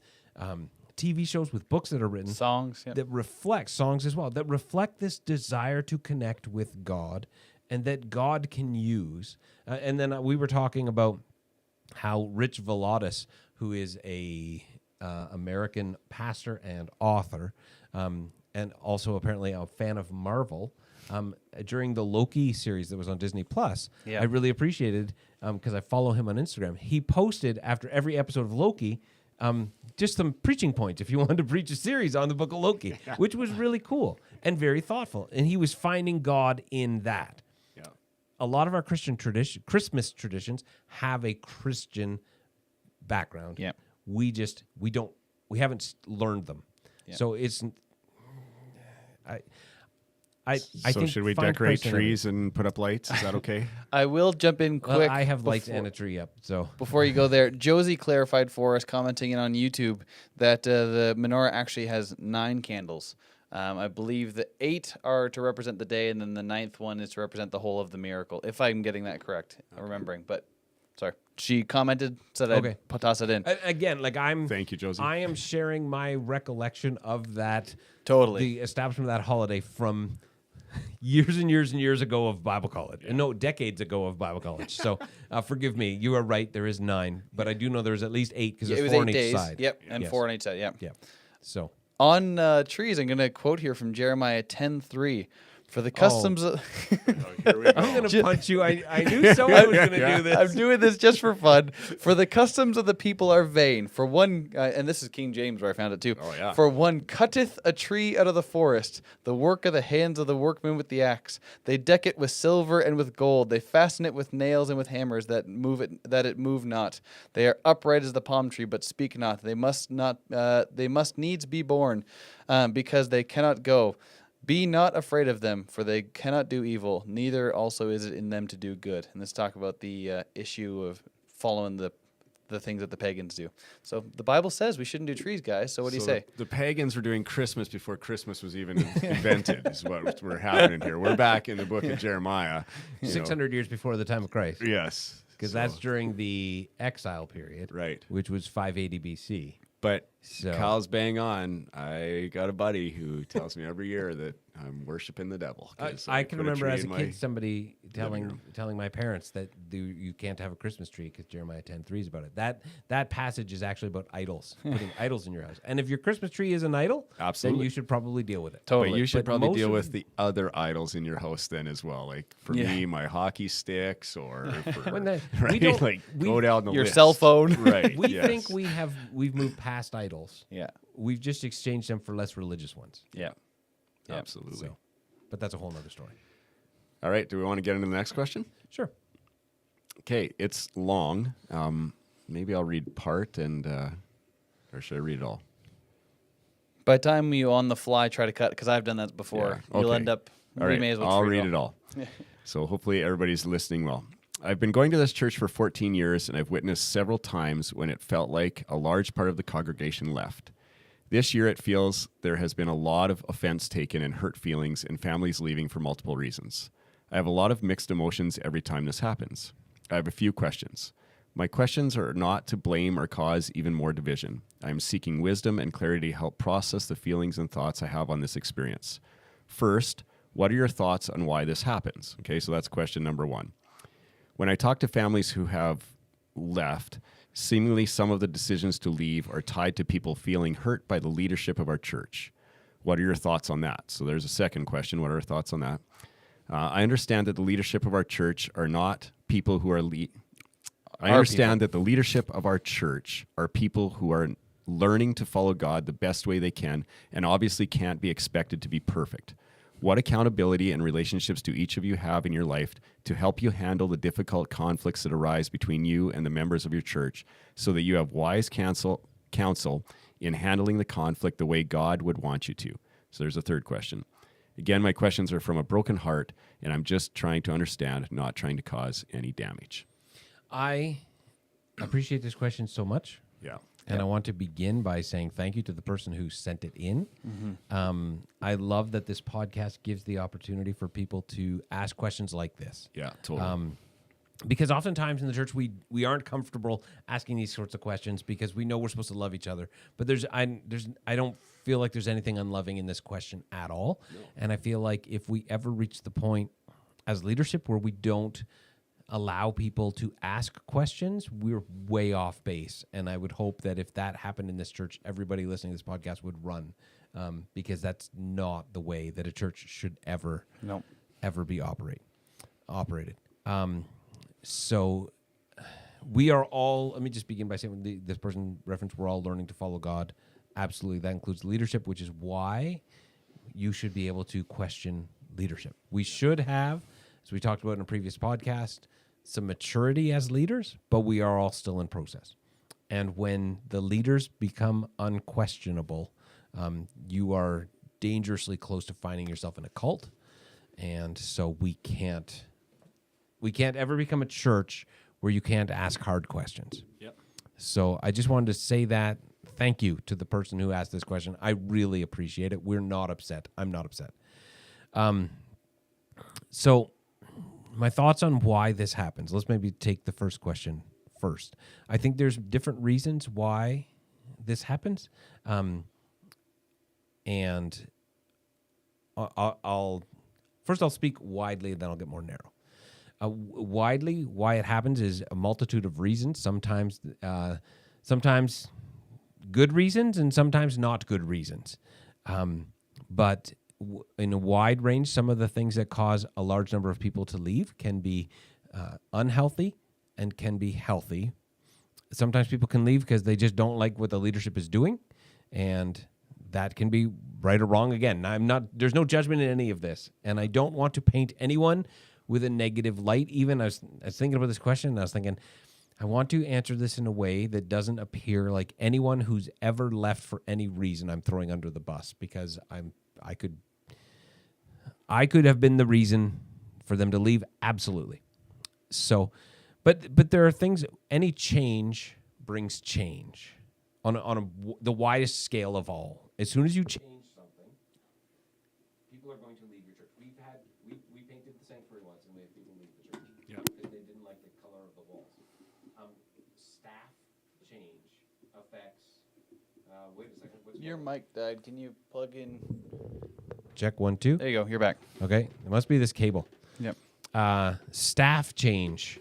TV shows, with books that are written. Songs. Yeah. That reflect, songs as well, that reflect this desire to connect with God and that God can use. And then we were talking about how Rich Villodas, who is a American pastor and author, and also apparently a fan of Marvel, during the Loki series that was on Disney Plus, Yeah. I really appreciated, because I follow him on Instagram. He posted after every episode of Loki just some preaching points if you wanted to preach a series on the book of Loki, which was really cool and very thoughtful. And he was finding God in that. Yeah. A lot of our Christmas traditions have a Christian background. Yeah. We haven't learned them. Yeah. So it's, I So think should we find decorate Christ in trees and put up lights? Is that okay? I will jump in Well, quick. I have lights before- and a tree up, so Before you go there, Josie clarified for us, commenting in on YouTube, that the menorah actually has 9 candles. I believe the 8 are to represent the day, and then the 9th one is to represent the whole of the miracle, if I'm getting that correct, remembering. But, sorry. She commented, said Okay. I'd toss it in. again, like Thank you, Josie. I am sharing my recollection of that, Totally. the establishment of that holiday from years and years and years ago of Bible college. No, decades ago of Bible college. So forgive me. You are right. There is 9, but I do know there's at least 8 because It there's was 4 8 on each days. side. Yep, and Yes. 4 on each side, yeah. Yeah. So On trees, I'm going to quote here from Jeremiah 10:3. For the customs of... Here we go. I'm going to punch you. I knew someone was going to do this. I'm doing this just for fun. For the customs of the people are vain. For one, and this is King James where I found it too. Oh, yeah. For one cutteth a tree out of the forest, the work of the hands of the workmen with the axe. They deck it with silver and with gold. They fasten it with nails and with hammers that it move not. They are upright as the palm tree, but speak not. They must not. They must needs be born, because they cannot go. Be not afraid of them, for they cannot do evil, neither also is it in them to do good. And let's talk about the issue of following the things that the pagans do. So the Bible says we shouldn't do trees, guys. So what do you say? The pagans were doing Christmas before Christmas was even invented, is what we're happening here. We're back in the book of Jeremiah. 600 years before the time of Christ. Yes. Because that's during the exile period. Right. Which was 580 BC. But So- Kyle's bang on. I got a buddy who tells me every year that I'm worshiping the devil. 'cause I can put a remember tree as a in my- kid somebody room. telling my parents that you can't have a Christmas tree because Jeremiah 10:3 is about it. That passage is actually about idols, putting idols in your house. And if your Christmas tree is an idol, Absolutely. then you should probably deal with it. Totally. But you should But probably most deal of- with the other idols in your house then as well. Like for Yeah. me, my hockey sticks, or for, When the- we right? don't- like we- go down the Your list. cell phone. Right. We yes. think we've moved past idols. Yeah. We've just exchanged them for less religious ones. Yeah. Yeah. Absolutely. So, but that's a whole nother story. All right. Do we want to get into the next question? Sure. Okay. It's long. Maybe I'll read part and, or should I reuld it all? By the time you on the fly try to cut, because I've done that before, Yeah, you'll okay. end up. All we right, may as well I'll treat read it all. So hopefully everybody's listening well. I've been going to this church for 14 years, and I've witnessed several times when it felt like a large part of the congregation left. This year, it feels there has been a lot of offense taken and hurt feelings and families leaving for multiple reasons. I have a lot of mixed emotions every time this happens. I have a few questions. My questions are not to blame or cause even more division. I am seeking wisdom and clarity to help process the feelings and thoughts I have on this experience. First, what are your thoughts on why this happens? Okay, so that's question number 1. When I talk to families who have left, seemingly some of the decisions to leave are tied to people feeling hurt by the leadership of our church. What are your thoughts on that? So there's a second question. What are our thoughts on that? I understand that the leadership of our church are not people who are I understand that the leadership of our church are people who are learning to follow God the best way they can and obviously can't be expected to be perfect. What accountability and relationships do each of you have in your life to help you handle the difficult conflicts that arise between you and the members of your church so that you have wise counsel in handling the conflict the way God would want you to? So there's a third question. Again, my questions are from a broken heart, and I'm just trying to understand, not trying to cause any damage. I appreciate this question so much. Yeah. And I want to begin by saying thank you to the person who sent it in. I love that this podcast gives the opportunity for people to ask questions like this. Yeah, totally. Because oftentimes in the church, we aren't comfortable asking these sorts of questions because we know we're supposed to love each other. But I don't feel like there's anything unloving in this question at all. No. And I feel like if we ever reach the point as leadership where we don't allow people to ask questions, we're way off base. And I would hope that if that happened in this church, everybody listening to this podcast would run, because that's not the way that a church should ever be operated. So we are all, let me just begin by saying this person referenced, we're all learning to follow God. Absolutely. That includes leadership, which is why you should be able to question leadership. We should have, as we talked about in a previous podcast, some maturity as leaders, but we are all still in process. And when the leaders become unquestionable, you are dangerously close to finding yourself in a cult. And so we can't ever become a church where you can't ask hard questions. Yep. So I just wanted to say that. Thank you to the person who asked this question. I really appreciate it. We're not upset. I'm not upset. So my thoughts on why this happens. Let's maybe take the first question first. I think there's different reasons why this happens. And I'll speak widely, then I'll get more narrow. Widely, why it happens is a multitude of reasons. Sometimes good reasons and sometimes not good reasons. But in a wide range, some of the things that cause a large number of people to leave can be unhealthy and can be healthy. Sometimes people can leave because they just don't like what the leadership is doing, and that can be right or wrong. Again, there's no judgment in any of this, and I don't want to paint anyone with a negative light. Even I was thinking about this question, and I was thinking, I want to answer this in a way that doesn't appear like anyone who's ever left for any reason I'm throwing under the bus, because I could have been the reason for them to leave, absolutely. So, but there are things. Any change brings change on the widest scale of all. As soon as you change something, people are going to leave your church. We painted the sanctuary once, and we had people leave the church because they didn't like the color of the walls. Staff change affects. Wait a second. Your mic died. Can you plug in? Check 1 2. There you go. You're back. Okay, it must be this cable. Yep. Staff change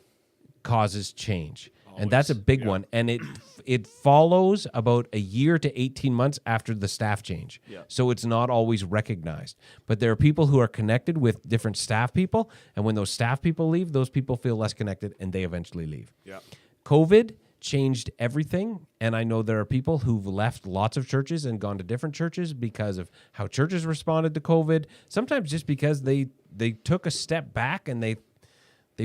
causes change, and that's a big one. And it follows about a year to 18 months after the staff change. Yeah. So it's not always recognized. But there are people who are connected with different staff people, and when those staff people leave, those people feel less connected, and they eventually leave. Yeah. COVID changed everything, and I know there are people who've left lots of churches and gone to different churches because of how churches responded to COVID, sometimes just because they took a step back and they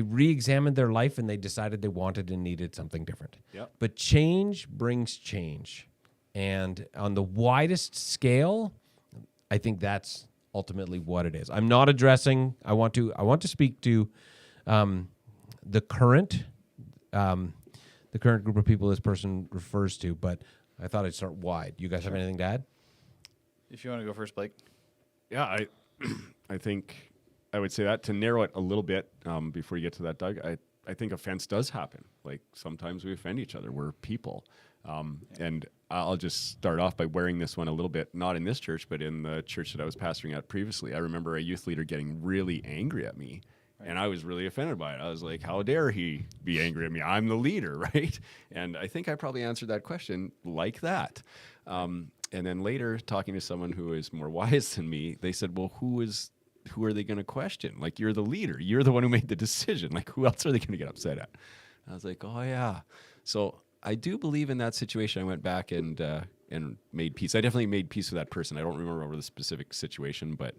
re-examined their life and they decided they wanted and needed something different. Yep. But change brings change, and on the widest scale, I think that's ultimately what it is. I'm not addressing. I want to speak to the current group of people this person refers to, but I thought I'd start wide. You guys have anything to add? If you want to go first, Blake. Yeah, I think I would say that to narrow it a little bit before you get to that, Doug. I think offense does happen. Like sometimes we offend each other. We're people. And I'll just start off by wearing this one a little bit, not in this church, but in the church that I was pastoring at previously. I remember a youth leader getting really angry at me. And I was really offended by it. I was like, how dare he be angry at me? I'm the leader, right? And I think I probably answered that question like that. And then later, talking to someone who is more wise than me, they said, well, who are they going to question? Like, you're the leader. You're the one who made the decision. Like, who else are they going to get upset at? I was like, oh, yeah. So I do believe in that situation. I went back and made peace. I definitely made peace with that person. I don't remember the specific situation, but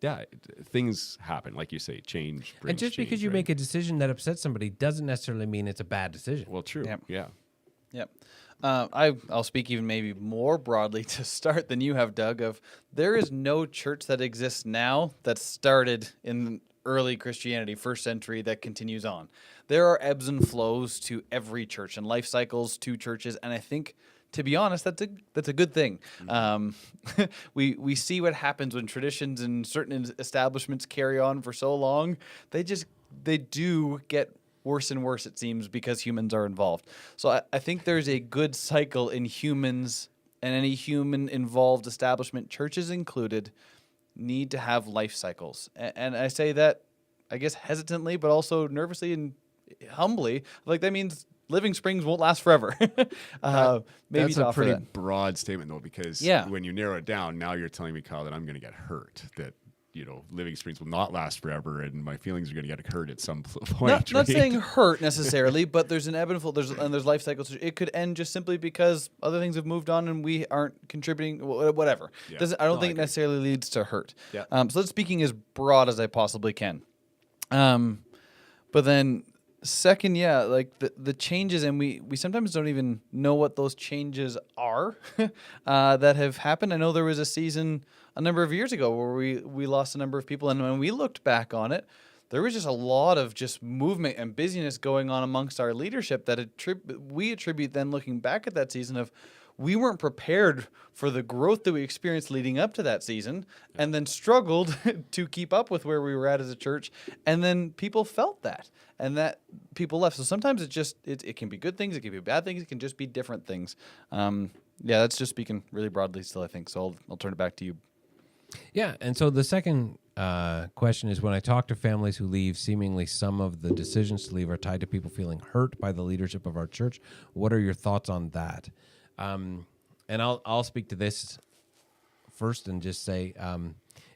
yeah, things happen. Like you say, change brings And just change, because you right? make a decision that upsets somebody doesn't necessarily mean it's a bad decision. Well, true. Yep. Yeah. Yep. I'll speak even maybe more broadly to start than you have, Doug, of there is no church that exists now that started in early Christianity, first century, that continues on. There are ebbs and flows to every church and life cycles to churches, and I think, to be honest, that's a good thing. Mm-hmm. We see what happens when traditions and certain establishments carry on for so long. They do get worse and worse, it seems, because humans are involved. So I think there's a good cycle in humans, and any human-involved establishment, churches included, need to have life cycles. And I say that I guess, hesitantly, but also nervously and humbly, like, that means Living Springs won't last forever. Maybe That's to a offer pretty that. broad statement, though, because when you narrow it down, now you're telling me, Kyle, that I'm going to get hurt, that Living Springs will not last forever, and my feelings are going to get hurt at some point. Not saying hurt necessarily, but there's an ebb and flow. There's life cycles. It could end just simply because other things have moved on and we aren't contributing. Whatever. Yeah. I don't think it necessarily leads to hurt. Yeah. So that's speaking as broad as I possibly can. But then second, like the changes, and we sometimes don't even know what those changes are that have happened. I know there was a season a number of years ago where we lost a number of people, and when we looked back on it, there was just a lot of just movement and busyness going on amongst our leadership that we attribute then, looking back at that season, of we weren't prepared for the growth that we experienced leading up to that season, and then struggled to keep up with where we were at as a church, and then people felt that, and that people left. So sometimes it can be good things, it can be bad things, it can just be different things. That's just speaking really broadly still, I think. So I'll turn it back to you. Yeah, and so the second question is, when I talk to families who leave, seemingly some of the decisions to leave are tied to people feeling hurt by the leadership of our church. What are your thoughts on that? And I'll speak to this first and just say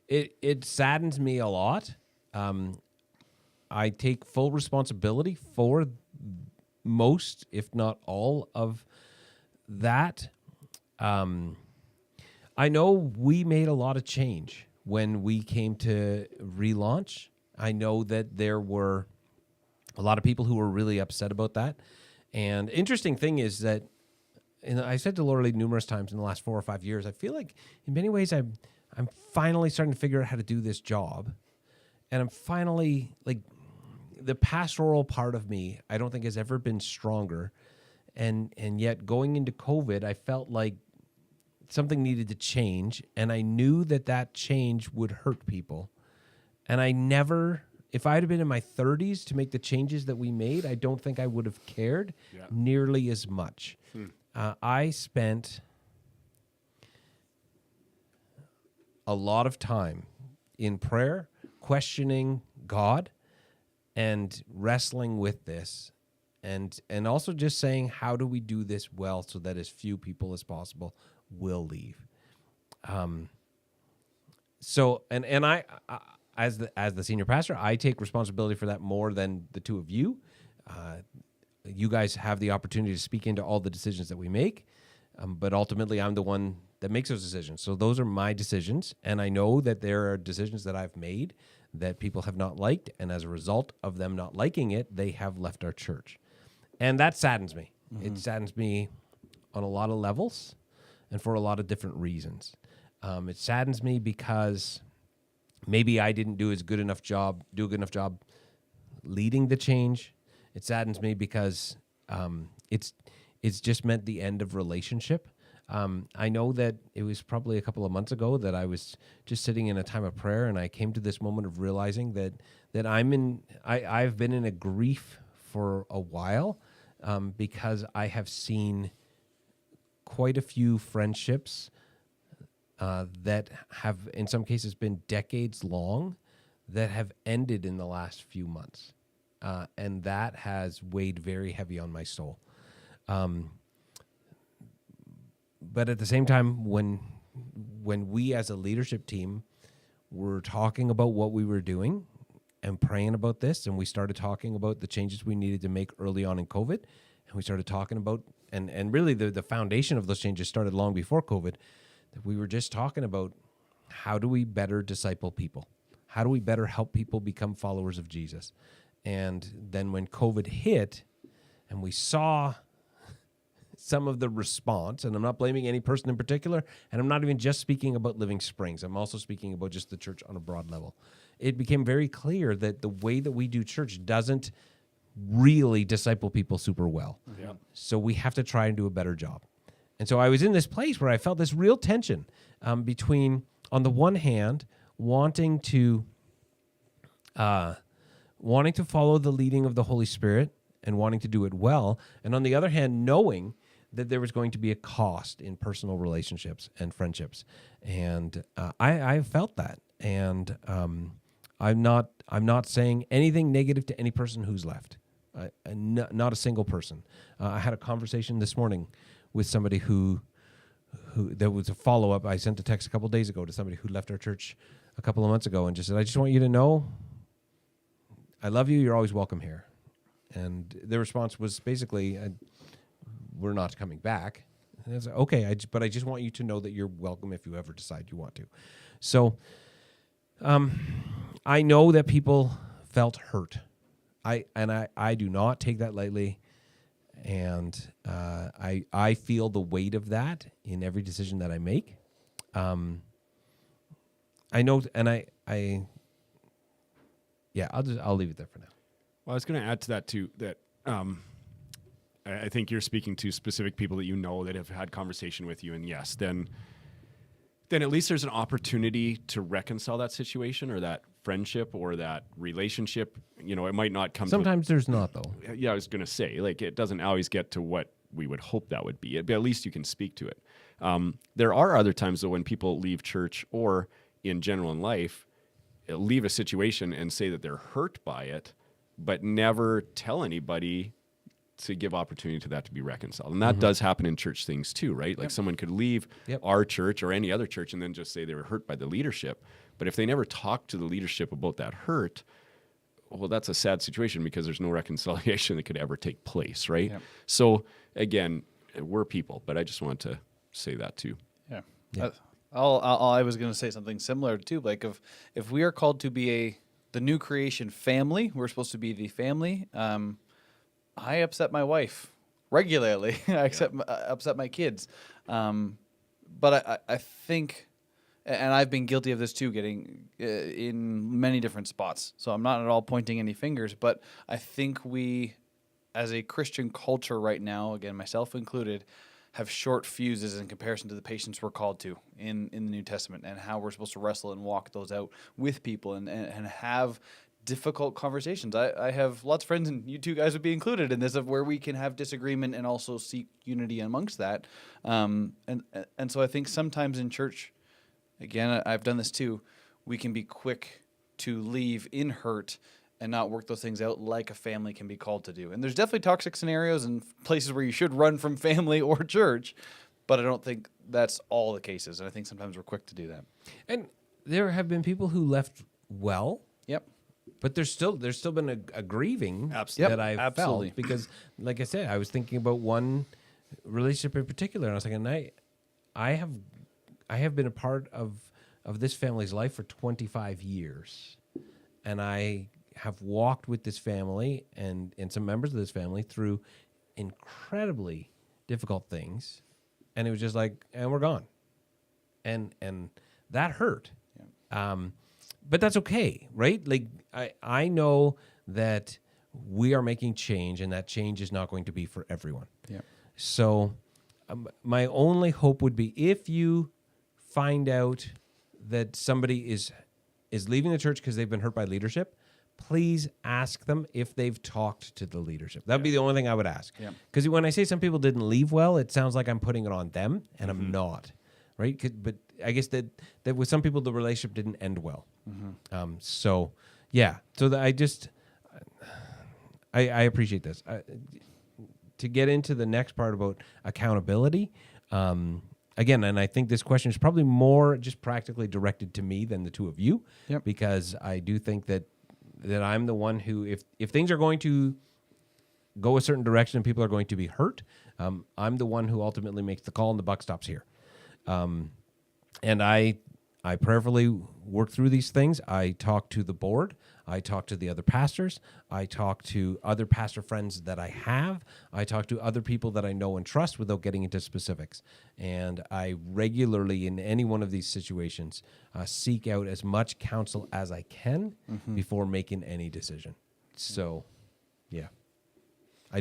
it saddens me a lot. I take full responsibility for most, if not all, of that. I know we made a lot of change when we came to relaunch. I know that there were a lot of people who were really upset about that. And interesting thing is that, and I said to Laura Lee numerous times in the last 4 or 5 years, I feel like in many ways I'm finally starting to figure out how to do this job. And I'm finally, like, the pastoral part of me, I don't think has ever been stronger. And yet going into COVID, I felt like something needed to change, and I knew that change would hurt people. And I never, if I had been in my 30s to make the changes that we made, I don't think I would have cared nearly as much. I spent a lot of time in prayer, questioning God and wrestling with this, and also just saying, how do we do this well so that as few people as possible will leave. So I as the senior pastor, I take responsibility for that more than the two of you. You guys have the opportunity to speak into all the decisions that we make, but ultimately I'm the one that makes those decisions. So those are my decisions, and I know that there are decisions that I've made that people have not liked, and as a result of them not liking it, they have left our church. And that saddens me. Mm-hmm. It saddens me on a lot of levels, and for a lot of different reasons. It saddens me because maybe I didn't do a good enough job leading the change. It saddens me because it's just meant the end of relationship. I know that it was probably a couple of months ago that I was just sitting in a time of prayer, and I came to this moment of realizing that I've been in a grief for a while, because I have seen quite a few friendships that have, in some cases, been decades long, that have ended in the last few months. And that has weighed very heavy on my soul. But at the same time, when we as a leadership team were talking about what we were doing and praying about this, and we started talking about the changes we needed to make early on in COVID, and we started talking about, and really the foundation of those changes started long before COVID, that we were just talking about, how do we better disciple people? How do we better help people become followers of Jesus? And then when COVID hit and we saw some of the response, and I'm not blaming any person in particular, and I'm not even just speaking about Living Springs, I'm also speaking about just the church on a broad level. It became very clear that the way that we do church doesn't really disciple people super well. Yeah. So we have to try and do a better job. And so I was in this place where I felt this real tension between, on the one hand, wanting to follow the leading of the Holy Spirit and wanting to do it well, and on the other hand, knowing that there was going to be a cost in personal relationships and friendships. And I felt that. And I'm not saying anything negative to any person who's left. Not a single person. I had a conversation this morning with somebody who there was a follow-up. I sent a text a couple days ago to somebody who left our church a couple of months ago and just said, I just want you to know I love you. You're always welcome here. And their response was basically, we're not coming back. And I was like, okay, but I just want you to know that you're welcome if you ever decide you want to. So I know that people felt hurt. I do not take that lightly. And I feel the weight of that in every decision that I make. I know, and I'll leave it there for now. Well, I was going to add to that too, that I think you're speaking to specific people that you know that have had conversation with you, and yes, then at least there's an opportunity to reconcile that situation or that friendship or that relationship. You know, it might not come. Sometimes there's not, though. Yeah, I was going to say, like, it doesn't always get to what we would hope that would be, but at least you can speak to it. There are other times, though, when people leave church or in general in life, leave a situation and say that they're hurt by it, but never tell anybody to give opportunity to that to be reconciled. And that does happen in church things too, right? Like someone could leave our church or any other church and then just say they were hurt by the leadership. But if they never talk to the leadership about that hurt, well, that's a sad situation because there's no reconciliation that could ever take place, right? Yep. So again, we're people, but I just wanted to say that too. Yeah. I was going to say something similar too. Like if we are called to be the new creation family, we're supposed to be the family. I upset my wife regularly. I upset my kids. But I think, and I've been guilty of this too, getting in many different spots. So I'm not at all pointing any fingers, but I think we, as a Christian culture right now, again, myself included, have short fuses in comparison to the patience we're called to in the New Testament and how we're supposed to wrestle and walk those out with people and have difficult conversations. I have lots of friends, and you two guys would be included in this, of where we can have disagreement and also seek unity amongst that. And so I think sometimes in church, again, I've done this too, we can be quick to leave in hurt and not work those things out like a family can be called to do. And there's definitely toxic scenarios and places where you should run from family or church, but I don't think that's all the cases. And I think sometimes we're quick to do that. And there have been people who left well. Yep. But there's still been a grieving Absolutely. that I've felt because, like I said, I was thinking about one relationship in particular, and I was like, I have been a part of this family's life for 25 years, and I have walked with this family and some members of this family through incredibly difficult things, and it was just like, and we're gone, and that hurt. Yeah. But that's okay, right? Like I know that we are making change, and that change is not going to be for everyone. Yeah. So my only hope would be if you find out that somebody is leaving the church because they've been hurt by leadership, please ask them if they've talked to the leadership. That'd be the only thing I would ask. Because when I say some people didn't leave well, it sounds like I'm putting it on them, and I'm not. Right? But I guess that with some people, the relationship didn't end well. So I appreciate this. To get into the next part about accountability, again, and I think this question is probably more just practically directed to me than the two of you, because I do think that I'm the one who, if things are going to go a certain direction and people are going to be hurt, I'm the one who ultimately makes the call and the buck stops here. And I prayerfully work through these things. I talk to the board. I talk to the other pastors. I talk to other pastor friends that I have. I talk to other people that I know and trust without getting into specifics. And I regularly, in any one of these situations, seek out as much counsel as I can before making any decision. So, yeah. I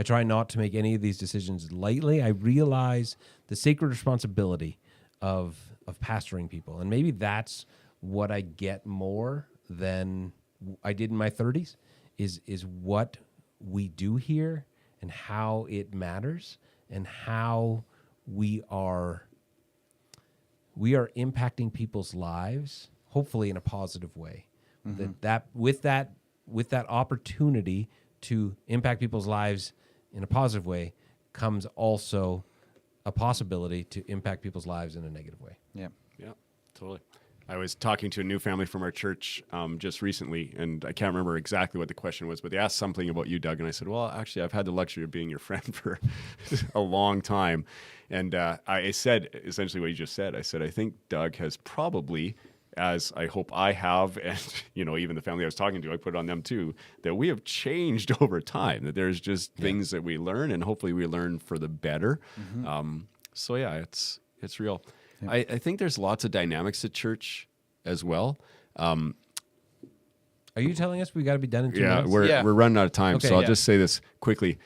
try not to make any of these decisions lightly. I realize the sacred responsibility of pastoring people. And maybe that's what I get more than I did in my 30s is what we do here and how it matters and how we are impacting people's lives, hopefully in a positive way, That with that opportunity to impact people's lives in a positive way comes also a possibility to impact people's lives in a negative way. Yeah. Yeah, totally. I was talking to a new family from our church just recently, and I can't remember exactly what the question was, but they asked something about you, Doug, and I said, well, actually, I've had the luxury of being your friend for a long time. And I said essentially what you just said. I said, I think Doug has probably, as I hope I have, and even the family I was talking to, I put it on them too, that we have changed over time, that there's just things that we learn, and hopefully we learn for the better. So yeah, it's real. Yeah. I think there's lots of dynamics at church as well. Are you telling us we got to be done in 2 minutes? We're running out of time, Okay, so I'll just say this quickly.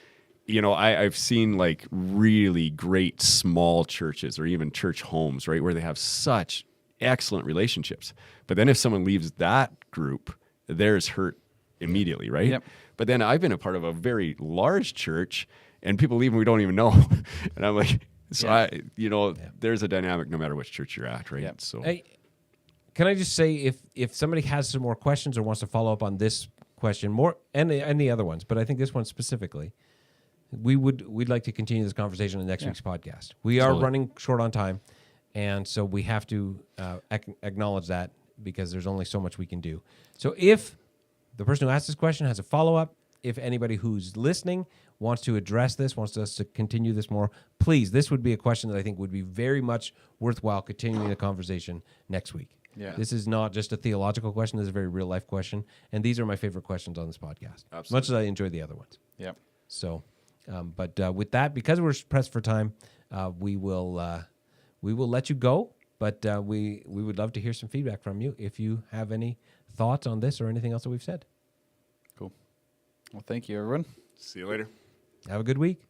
I've seen like really great small churches or even church homes, right, where they have such excellent relationships. But then if someone leaves that group, theirs hurt immediately, right? Yep. But then I've been a part of a very large church, and people leave and we don't even know. And I'm like, there's a dynamic no matter which church you're at, right? Yep. So, can I just say, if somebody has some more questions or wants to follow up on this question more and the other ones, but I think this one specifically, we'd like to continue this conversation in next week's podcast. We are running short on time, and so we have to acknowledge that because there's only so much we can do. So if the person who asked this question has a follow-up, if anybody who's listening wants to address this, wants us to continue this more, please, this would be a question that I think would be very much worthwhile continuing the conversation next week. Yeah. This is not just a theological question. This is a very real-life question, and these are my favorite questions on this podcast, Absolutely. much as I enjoy the other ones. Yep. So, but with that, because we're pressed for time, we will let you go. But we would love to hear some feedback from you if you have any thoughts on this or anything else that we've said. Cool. Well, thank you, everyone. see you later. Have a good week.